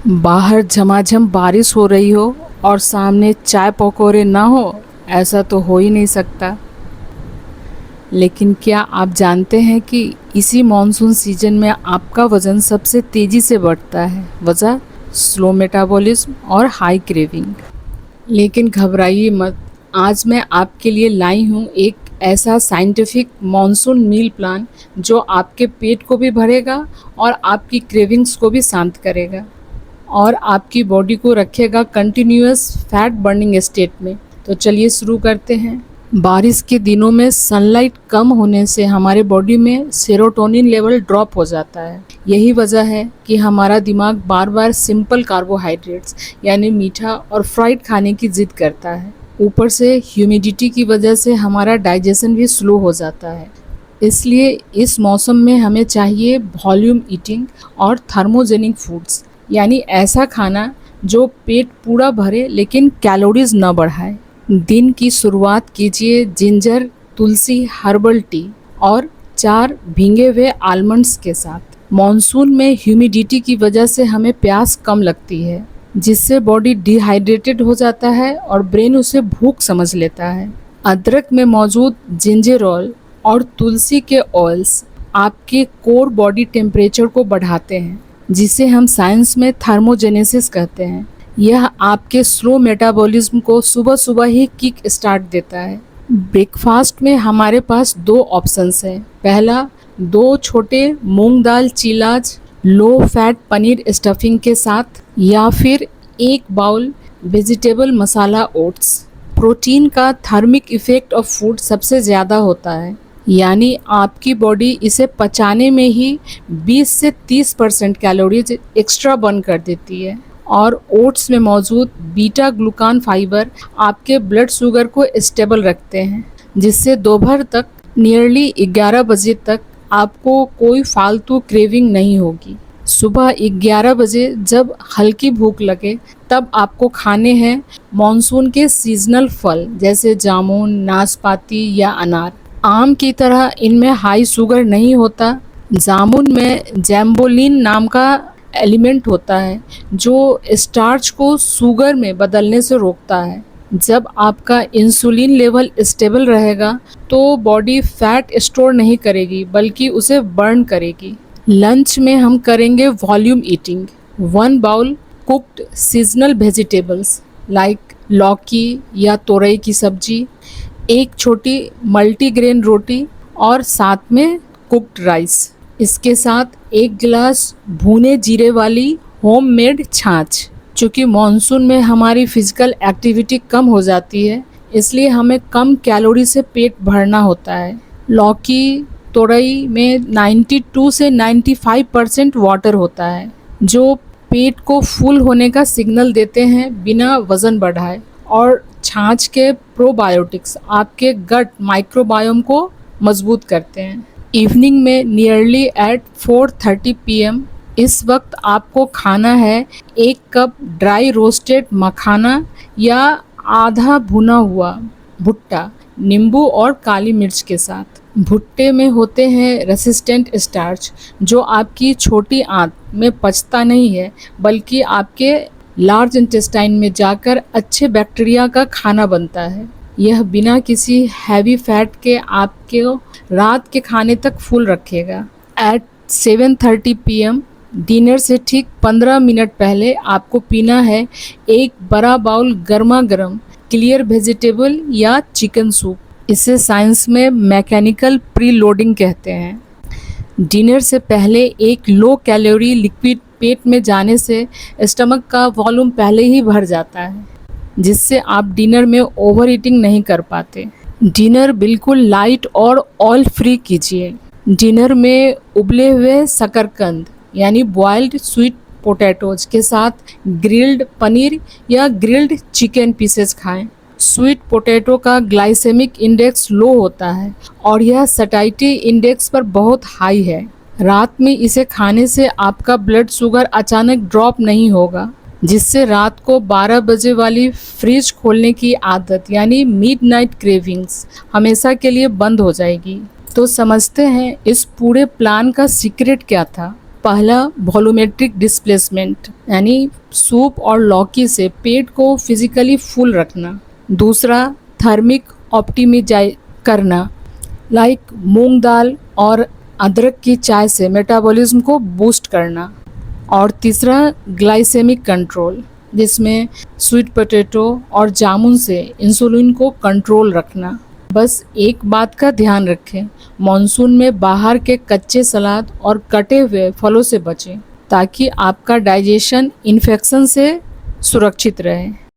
बाहर झमाझम बारिश हो रही हो और सामने चाय पकौड़े ना हो, ऐसा तो हो ही नहीं सकता। लेकिन क्या आप जानते हैं कि इसी मॉनसून सीजन में आपका वज़न सबसे तेज़ी से बढ़ता है। वजह स्लो मेटाबॉलिज्म और हाई क्रेविंग। लेकिन घबराइए मत, आज मैं आपके लिए लाई हूँ एक ऐसा साइंटिफिक मॉनसून मील प्लान जो आपके पेट को भी भरेगा और आपकी क्रेविंग्स को भी शांत करेगा और आपकी बॉडी को रखेगा कंटिन्यूअस फैट बर्निंग स्टेट में। तो चलिए शुरू करते हैं। बारिश के दिनों में सनलाइट कम होने से हमारे बॉडी में सेरोटोनिन लेवल ड्रॉप हो जाता है। यही वजह है कि हमारा दिमाग बार बार सिंपल कार्बोहाइड्रेट्स यानी मीठा और फ्राइड खाने की जिद करता है। ऊपर से ह्यूमिडिटी की वजह से हमारा डाइजेशन भी स्लो हो जाता है। इसलिए इस मौसम में हमें चाहिए वॉल्यूम ईटिंग और थर्मोजेनिक फूड्स, यानी ऐसा खाना जो पेट पूरा भरे लेकिन कैलोरीज न बढ़ाए। दिन की शुरुआत कीजिए जिंजर, तुलसी, हर्बल टी और 4 भींगे हुए आलमंड्स के साथ। मॉनसून में ह्यूमिडिटी की वजह से हमें प्यास कम लगती है, जिससे बॉडी डिहाइड्रेटेड हो जाता है और ब्रेन उसे भूख समझ लेता है। अदरक में मौजूद जिंजर और तुलसी के ऑयल्स आपके कोर बॉडी टेम्परेचर को बढ़ाते हैं, जिसे हम साइंस में थर्मोजेनेसिस कहते हैं। यह आपके स्लो मेटाबॉलिज्म को सुबह सुबह ही किक स्टार्ट देता है। ब्रेकफास्ट में हमारे पास 2 ऑप्शंस हैं। पहला, 2 छोटे मूंग दाल चीलाज लो फैट पनीर स्टफिंग के साथ, या फिर 1 बाउल वेजिटेबल मसाला ओट्स। प्रोटीन का थर्मिक इफेक्ट ऑफ फूड सबसे ज़्यादा होता है, यानी आपकी बॉडी इसे पचाने में ही 20 से 30% कैलोरीज एक्स्ट्रा बर्न कर देती है। और ओट्स में मौजूद बीटा ग्लूकान फाइबर आपके ब्लड शुगर को स्टेबल रखते हैं, जिससे दोपहर तक नियरली 11 बजे तक आपको कोई फालतू क्रेविंग नहीं होगी। सुबह 11 बजे जब हल्की भूख लगे तब आपको खाने हैं मॉनसून के सीजनल फल, जैसे जामुन, नाशपाती या अनार। आम की तरह इनमें हाई शुगर नहीं होता। जामुन में जैम्बोलिन नाम का एलिमेंट होता है जो स्टार्च को शुगर में बदलने से रोकता है। जब आपका इंसुलिन लेवल स्टेबल रहेगा तो बॉडी फैट स्टोर नहीं करेगी, बल्कि उसे बर्न करेगी। लंच में हम करेंगे volume eating. 1 bowl cooked seasonal vegetables like लौकी या तोरई की सब्जी, 1 छोटी मल्टीग्रेन रोटी और साथ में कुक्ड राइस। इसके साथ 1 गिलास भुने जीरे वाली होममेड छाछ। चूँकि मॉनसून में हमारी फिजिकल एक्टिविटी कम हो जाती है, इसलिए हमें कम कैलोरी से पेट भरना होता है। लौकी, तोरई में 92 से 95% वाटर होता है, जो पेट को फुल होने का सिग्नल देते हैं बिना वज़न बढ़ाए। और छाछ के प्रोबायोटिक्स आपके गट माइक्रोबायोम को मजबूत करते हैं। इवनिंग में नियरली एट 4:30 PM इस वक्त आपको खाना है 1 कप ड्राई रोस्टेड मखाना या आधा भुना हुआ भुट्टा, नींबू और काली मिर्च के साथ। भुट्टे में होते हैं रेसिस्टेंट स्टार्च, जो आपकी छोटी आंत में पचता नहीं है, बल्कि आपके लार्ज इंटेस्टाइन में जाकर अच्छे बैक्टीरिया का खाना बनता है। यह बिना किसी हैवी फैट के आपके रात के खाने तक फुल रखेगा। एट 7:30 PM डिनर से ठीक 15 मिनट पहले आपको पीना है 1 बड़ा बाउल गर्मा गर्म क्लियर वेजिटेबल या चिकन सूप। इसे साइंस में मैकेनिकल प्री लोडिंग कहते हैं। डिनर से पहले एक लो कैलोरी लिक्विड पेट में जाने से स्टमक का वॉल्यूम पहले ही भर जाता है, जिससे आप डिनर में ओवर ईटिंग नहीं कर पाते। डिनर बिल्कुल लाइट और ऑयल फ्री कीजिए। डिनर में उबले हुए शकरकंद यानी बॉइल्ड स्वीट पोटैटोज के साथ ग्रिल्ड पनीर या ग्रिल्ड चिकन पीसेस खाएं। स्वीट पोटैटो का ग्लाइसेमिक इंडेक्स लो होता है और यह सैटिस्फैक्टरी इंडेक्स पर बहुत हाई है। रात में इसे खाने से आपका ब्लड शुगर अचानक ड्रॉप नहीं होगा, जिससे रात को 12 बजे वाली फ्रिज खोलने की आदत यानी मिडनाइट क्रेविंग्स हमेशा के लिए बंद हो जाएगी। तो समझते हैं इस पूरे प्लान का सीक्रेट क्या था। पहला वॉल्यूमेट्रिक डिस्प्लेसमेंट यानी सूप और लौकी से पेट को फिजिकली फुल रखना। दूसरा थर्मिक ऑप्टिमाइज करना, लाइक मूंग दाल और अदरक की चाय से मेटाबॉलिज्म को बूस्ट करना। और तीसरा ग्लाइसेमिक कंट्रोल, जिसमें स्वीट पोटैटो और जामुन से इंसुलिन को कंट्रोल रखना। बस एक बात का ध्यान रखें, मॉनसून में बाहर के कच्चे सलाद और कटे हुए फलों से बचें ताकि आपका डाइजेशन इन्फेक्शन से सुरक्षित रहे।